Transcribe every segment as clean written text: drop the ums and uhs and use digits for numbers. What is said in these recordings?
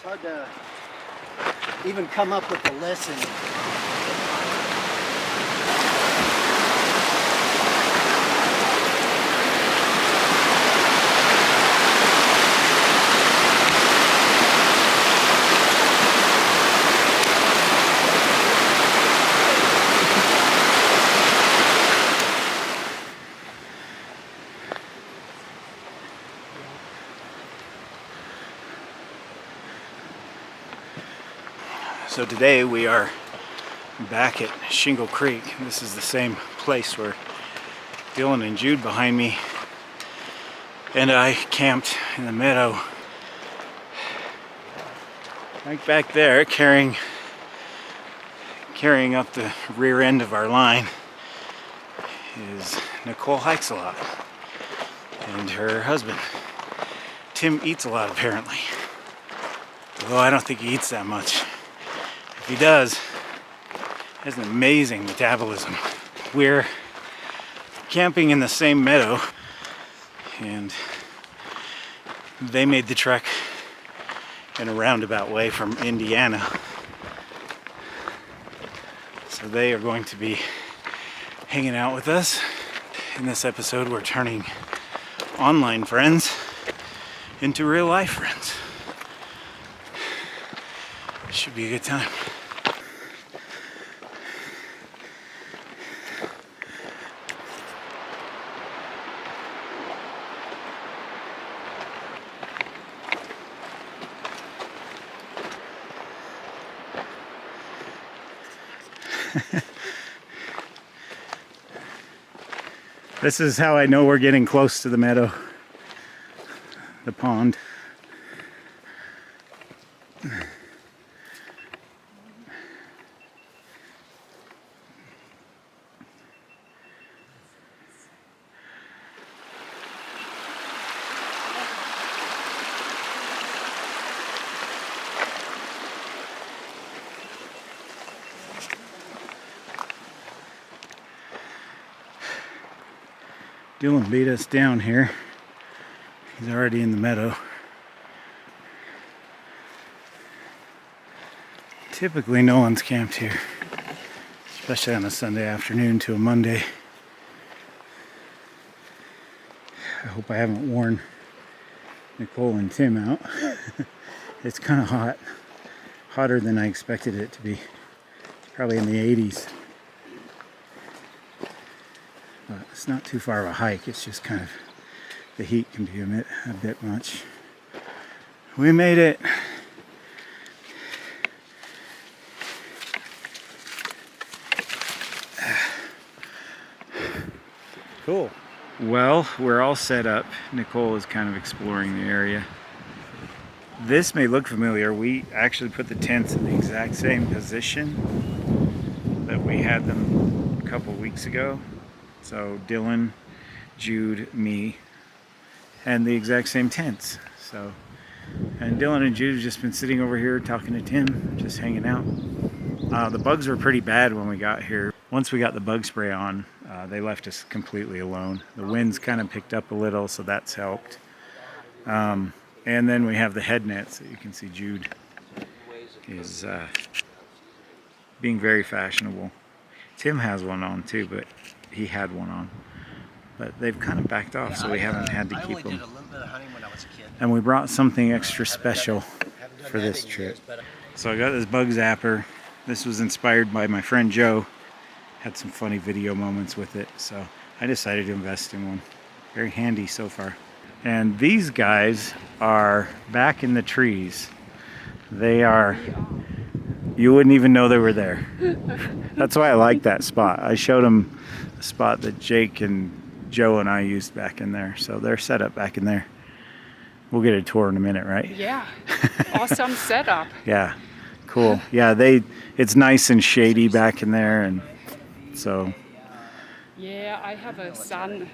It's hard to even come up with a lesson. So today we are back at Shingle Creek. This is the same place where Dylan and Jude behind me and I camped in the meadow. Right back there, carrying up the rear end of our line is Nicole Hikesalot and her husband, Tim Eatsalot, apparently. Although I don't think he eats that much. If he does, he has an amazing metabolism. We're camping in the same meadow, and they made the trek in a roundabout way from Indiana. So they are going to be hanging out with us. In this episode, we're turning online friends into real life friends. Should be a good time. This is how I know we're getting close to the meadow, the pond. Dylan beat us down here. He's already in the meadow. Typically no one's camped here, especially on a Sunday afternoon to a Monday. I hope I haven't worn Nicole and Tim out. It's kind of hot, hotter than I expected it to be. Probably in the 80s. But it's not too far of a hike, it's just kind of, the heat can be a bit much. We made it. Cool. Well, we're all set up. Nicole is kind of exploring the area. This may look familiar. We actually put the tents in the exact same position that we had them a couple weeks ago. So Dylan, Jude, me, and the exact same tents. So, and Dylan and Jude have just been sitting over here talking to Tim, just hanging out. The bugs were pretty bad when we got here. Once we got the bug spray on, they left us completely alone. The winds kind of picked up a little, so that's helped. And then we have the head nets that you can see. Jude is being very fashionable. Tim has one on too, but he had one on, but they've kind of backed off, so we haven't had to keep them. And we brought something extra special for this trip. So I got this bug zapper. This was inspired by my friend Joe. Had some funny video moments with it, so I decided to invest in one. Very handy so far. And these guys are back in the trees. They are, you wouldn't even know they were there. That's why I like that spot. I showed them a spot that Jake and Joe and I used back in there. So they're set up back in there. We'll get a tour in a minute, right? Yeah, awesome setup. Yeah, cool. Yeah, it's nice and shady back in there, and so. Yeah, I have a sun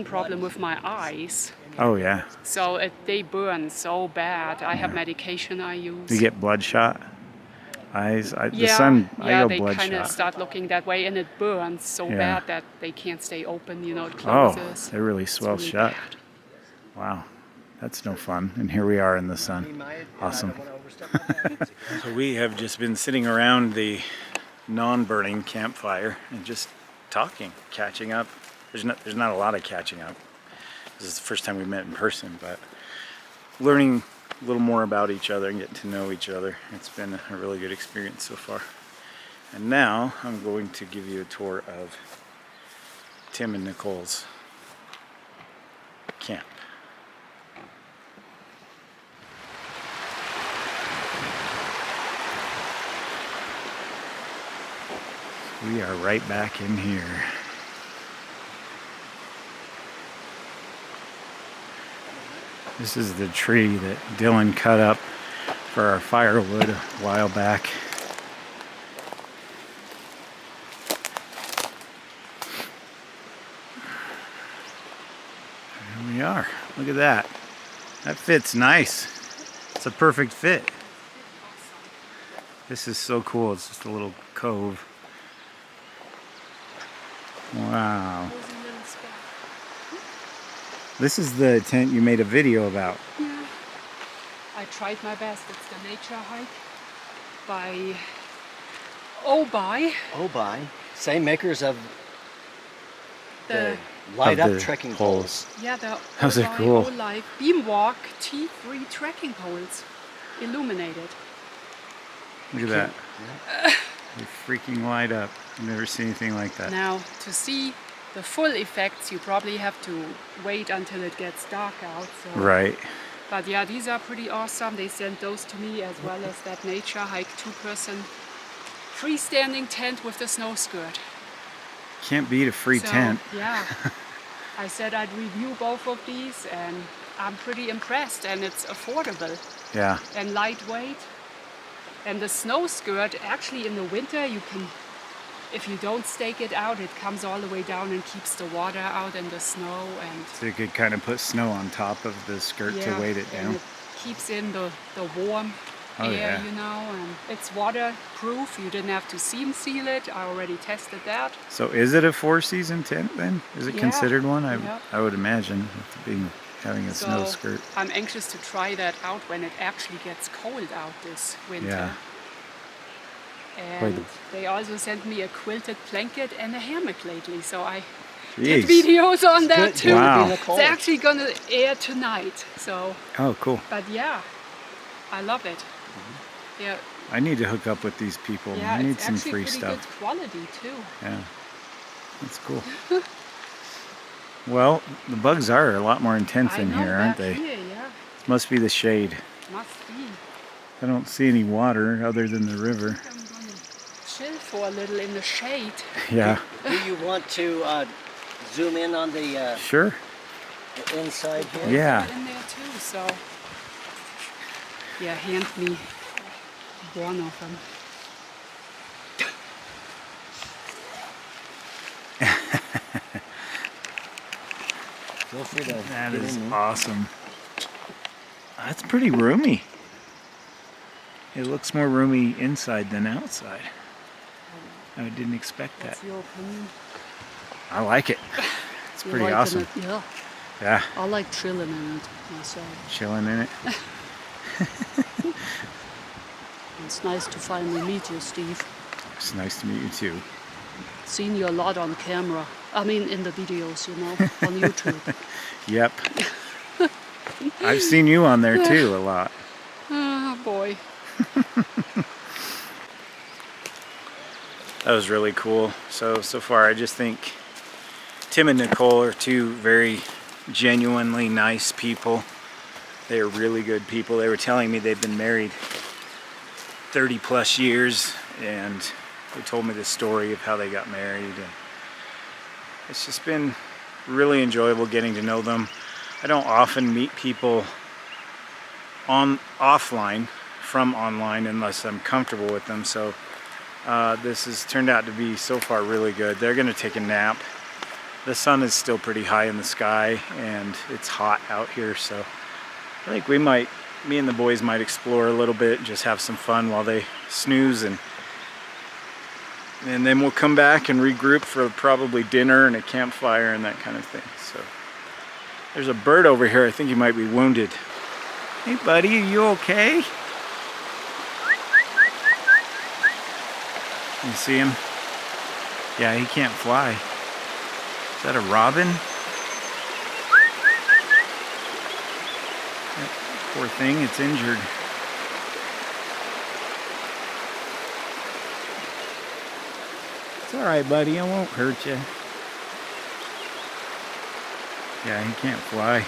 problem with my eyes. Oh yeah. So they burn so bad. I have medication I use. You get bloodshot eyes. The yeah, sun. yeah, I go they bloodshot. kind of start looking that way, and it burns so Yeah. bad that they can't stay open. You know, it Oh, closes. they really swell really shut. bad. Wow. That's no fun. And here we are in the sun. Awesome. So we have just been sitting around the non-burning campfire and just talking, catching up. There's not a lot of catching up. This is the first time we met in person, but learning a little more about each other and getting to know each other. It's been a really good experience so far. And now I'm going to give you a tour of Tim and Nicole's camp. We are right back in here. This is the tree that Dylan cut up for our firewood a while back. There we are. Look at that. That fits nice. It's a perfect fit. This is so cool. It's just a little cove. Wow. This is the tent you made a video about. Yeah. I tried my best. It's the nature hike by Obi, same makers of the light Of up the trekking poles. poles. yeah the Those are cool. Life Beamwalk T3 trekking poles, illuminated. Look at that. They freaking light up. I've never seen anything like that. Now, to see the full effects, you probably have to wait until it gets dark out. So. Right. But yeah, these are pretty awesome. They sent those to me, as well as that nature hike 2-person freestanding tent with the snow skirt. Can't beat a free So, tent. Yeah. I said I'd review both of these, and I'm pretty impressed, and it's affordable Yeah. and lightweight. And the snow skirt, actually in the winter, you can, if you don't stake it out, it comes all the way down and keeps the water out and the snow. And So you could kind of put snow on top of the skirt to weight it and down. it keeps in the warm Oh, air, yeah. you know, and it's waterproof. You didn't have to seam seal it. I already tested that. So is it a 4-season tent then? Is it Yeah. considered one? Yeah. I would imagine, having a snow So skirt. I'm anxious to try that out when it actually gets cold out this winter. Yeah. And they also sent me a quilted blanket and a hammock lately, so I Jeez. did videos on that Good. too. Wow. It's actually gonna air tonight. So, Oh, cool. but yeah, I love it. Yeah, I need to hook up with these people. yeah, I need it's some actually free pretty stuff. good quality too. Yeah. That's cool. Well, the bugs are a lot more intense I in know, here, aren't back they? Here, yeah, Must be the shade. must be. I don't see any water other than the river. I'm gonna chill for a little in the shade. Yeah. Do you want to zoom in on the Sure. inside here? Yeah. In there too, so yeah, hand me one of them. Feel free to That get is in. awesome. That's pretty roomy. It looks more roomy inside than outside. I didn't expect that. What's your opinion? I like it. It's You pretty liking awesome. it? Yeah, Yeah, I like chilling in it myself. chilling in it. It's nice to finally meet you, Steve. It's nice to meet you too. Seen you a lot on camera. I mean, in the videos, you know, on YouTube. Yep. I've seen you on there too a lot. Oh boy. That was really cool. So far I just think Tim and Nicole are two very genuinely nice people. They are really good people. They were telling me they've been married 30 plus years, and they told me the story of how they got married. And it's just been really enjoyable getting to know them. I don't often meet people offline from online unless I'm comfortable with them. So this has turned out to be so far really good. They're gonna take a nap. The sun is still pretty high in the sky and it's hot out here, so I think me and the boys might explore a little bit, just have some fun while they snooze, and then we'll come back and regroup for probably dinner and a campfire and that kind of thing. So There's a bird over here. I think he might be wounded. Hey buddy, are you okay? You see him? Yeah, he can't fly. Is that a robin? That poor thing, it's injured. It's alright, buddy, I won't hurt you. Yeah, he can't fly.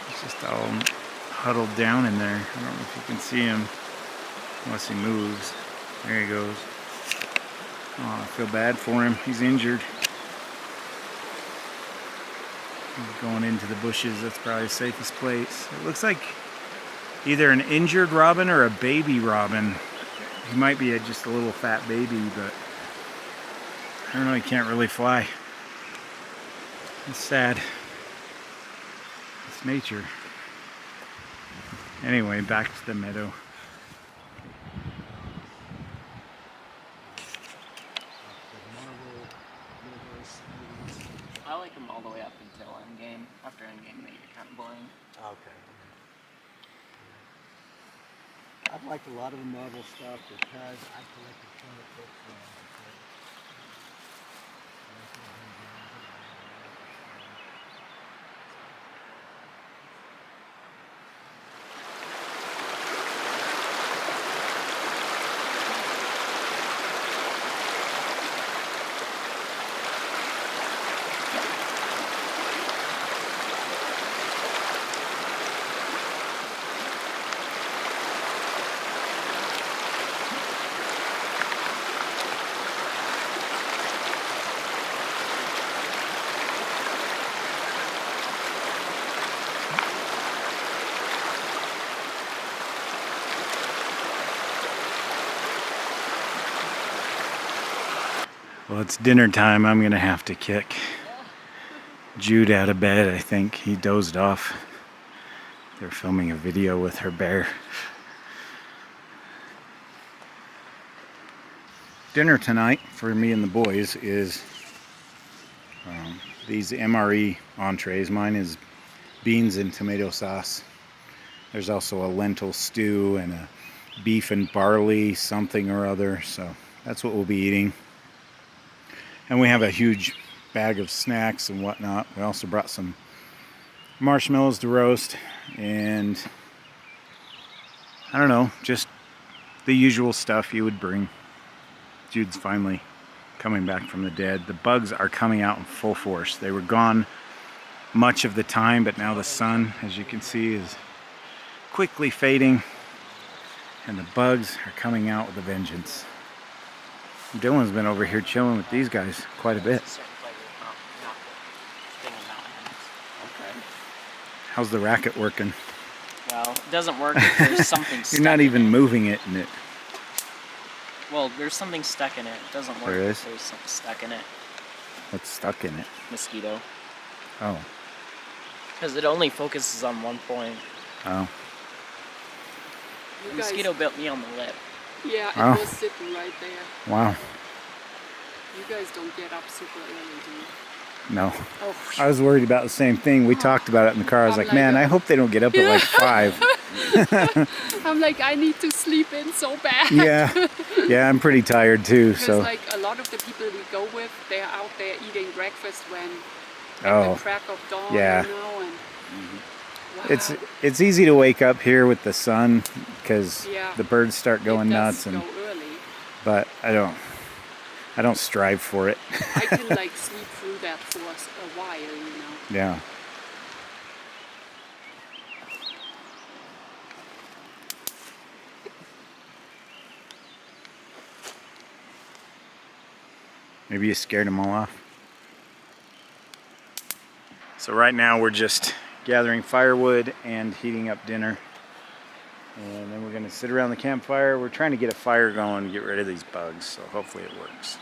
He's just all huddled down in there. I don't know if you can see him unless he moves. There he goes. Oh, I feel bad for him. He's injured. He's going into the bushes. That's probably the safest place. It looks like either an injured robin or a baby robin. He might be just a little fat baby, but I don't know, he can't really fly. It's sad. It's nature. Anyway, back to the meadow. I like them all the way up until endgame. After endgame, they get kind of boring. Okay. I've liked a lot of the Marvel stuff because I collected comic books. Well, it's dinner time. I'm gonna have to kick Jude out of bed, I think. He dozed off. They're filming a video with her bear. Dinner tonight for me and the boys is these MRE entrees. Mine is beans and tomato sauce. There's also a lentil stew and a beef and barley something or other. So that's what we'll be eating. And we have a huge bag of snacks and whatnot. We also brought some marshmallows to roast and I don't know, just the usual stuff you would bring. Jude's finally coming back from the dead. The bugs are coming out in full force. They were gone much of the time, but now the sun, as you can see, is quickly fading and the bugs are coming out with a vengeance. Dylan's been over here chilling with these guys quite a bit. Okay. How's the racket working? Well, it doesn't work if there's something stuck You're not even in it. moving it in it. Well, there's something stuck in it. It doesn't work There is? if there's something stuck in it. What's stuck in it? Mosquito. Oh. Because it only focuses on one point. Oh. The mosquito bit me on the lip. Yeah, it Oh. was sitting right there. Wow. You guys don't get up super early, do you? No. Oh, I was worried about the same thing. We talked about it in the car. I was I'm like, like, man, I hope they don't get up at like 5. I'm like, I need to sleep in so bad. Yeah. Yeah, I'm pretty tired too, Because so. like a lot of the people we go with, they're out there eating breakfast when at Oh. the crack of dawn, Yeah. you know, and wow. It's easy to wake up here with the sun because Yeah. the birds start going it nuts, does and go early. but I don't strive for it. I can like sleep through that for a while, you know. Yeah. Maybe you scared them all off. So right now we're just gathering firewood and heating up dinner. And then we're gonna sit around the campfire. We're trying to get a fire going and get rid of these bugs, so hopefully it works.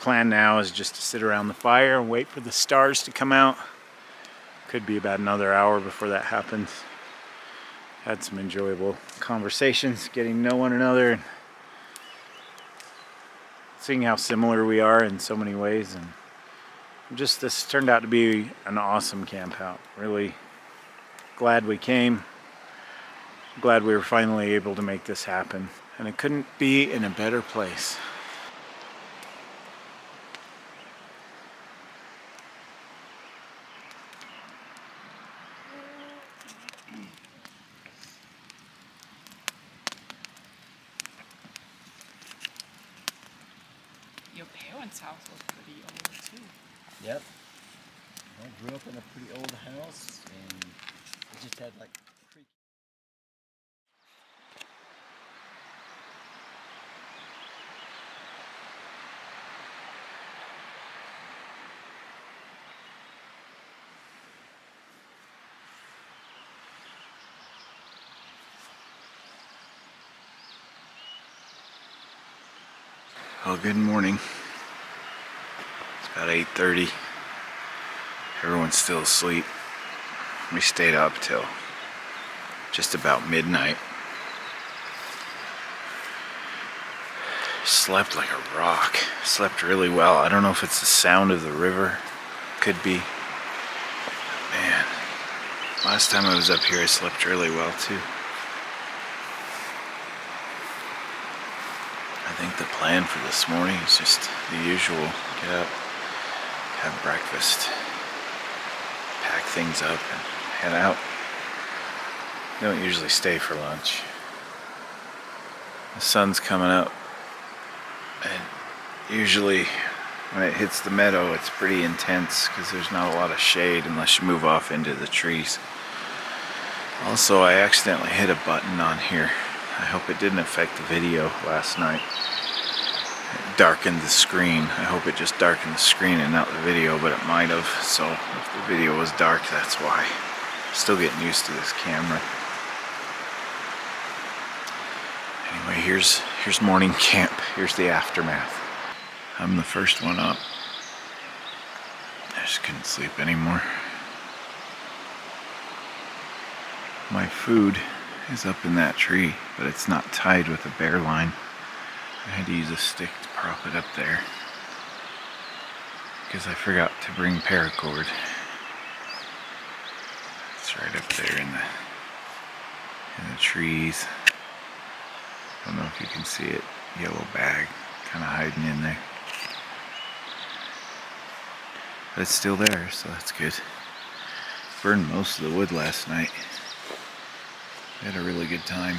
plan now is just to sit around the fire and wait for the stars to come out. Could be about another hour before that happens. Had some enjoyable conversations, getting to know one another, and seeing how similar we are in so many ways. And just this turned out to be an awesome camp out. Really glad we came. Glad we were finally able to make this happen. And it couldn't be in a better place. Your parents' house was pretty old too. Yep. I grew up in a pretty old house, and it just had like creek. Well, good morning. It's about 8:30. Everyone's still asleep. We stayed up till just about midnight. Slept like a rock. Slept really well. I don't know if it's the sound of the river. Could be. Man, last time I was up here I slept really well too. I think the plan for this morning is just the usual. Get up, have breakfast, pack things up, and head out. Don't usually stay for lunch. The sun's coming up, and usually when it hits the meadow it's pretty intense because there's not a lot of shade unless you move off into the trees. Also, I accidentally hit a button on here. I hope it didn't affect the video last night. It darkened the screen. I hope it just darkened the screen and not the video, but it might have. So if the video was dark, that's why. Still getting used to this camera. Anyway, here's morning camp. Here's the aftermath. I'm the first one up. I just couldn't sleep anymore. My food is up in that tree, but it's not tied with a bear line. I had to use a stick to prop it up there because I forgot to bring paracord. It's right up there in the trees. I don't know if you can see it. Yellow bag kind of hiding in there. But it's still there, so that's good. Burned most of the wood last night. We had a really good time.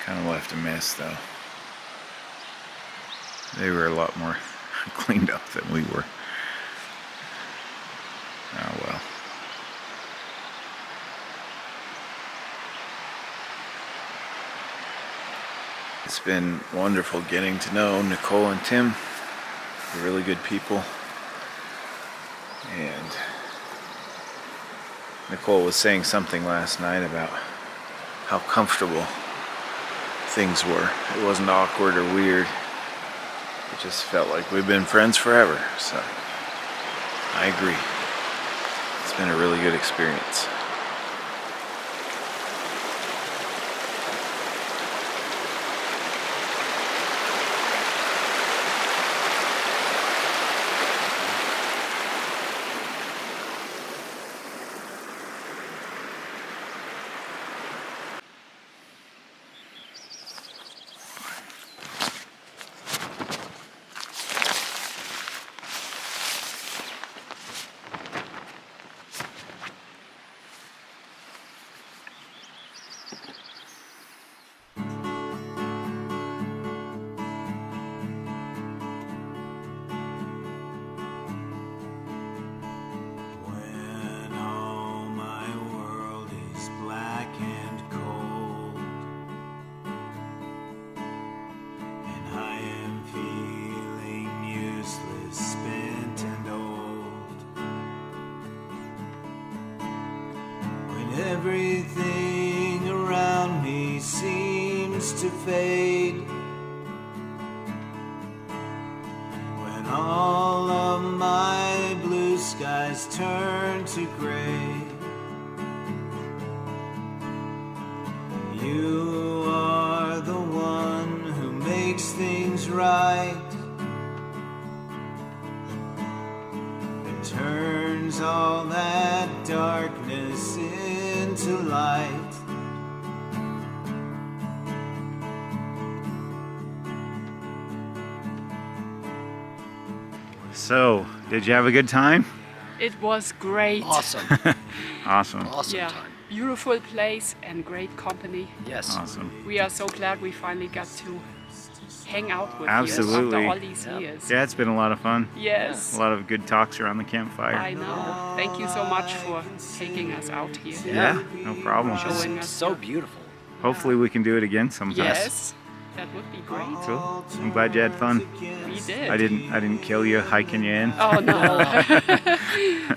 Kind of left a mess though. They were a lot more cleaned up than we were. Oh well. It's been wonderful getting to know Nicole and Tim. They're really good people. And Nicole was saying something last night about how comfortable things were. It wasn't awkward or weird. It just felt like we've been friends forever. So I agree. It's been a really good experience. Everything around me seems to fade. has turned to gray. You are the one who makes things right. It turns all that darkness into light. So, did you have a good time? It was great. Awesome. Awesome. Awesome Yeah, time. beautiful place and great company. Yes. Awesome. We are so glad we finally got to hang out with Absolutely. you after all these Yeah. years. Yeah, it's been a lot of fun. Yes, A lot of good talks around the campfire. I know. Thank you so much for taking us out here. Yeah, no problem. Showing It's us so your- beautiful. Hopefully we can do it again sometime. Yes, that would be great. Cool. I'm glad you had fun. We did. I didn't kill you hiking you in. Oh no.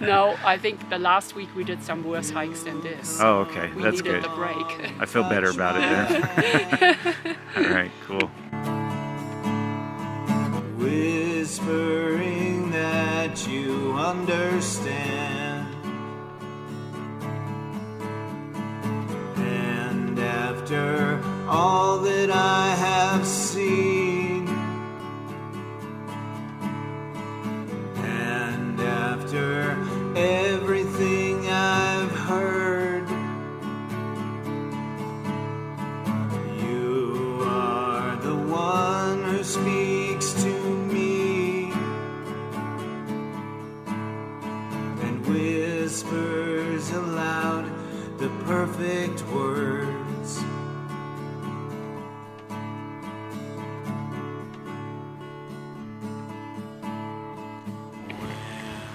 No, I think the last week we did some worse hikes than this. Oh, okay. We That's needed good. the break. I feel better about it then. All right, cool. Whispering that you understand. And after all that I have seen, and after everything I've heard, you are the one who speaks to me and whispers aloud the perfect words.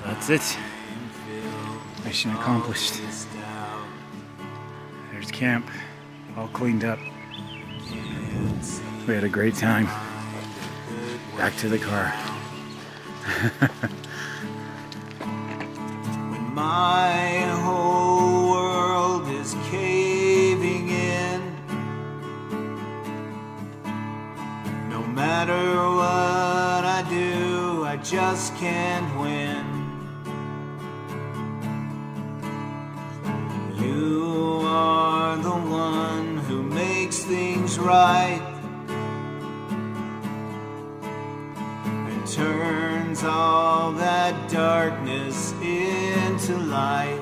That's it. Mission accomplished. There's camp, all cleaned up. We had a great time. Back to the car. When my whole world is caving in, no matter what I do, I just can't win. You are the one who makes things right and turns all that darkness into light.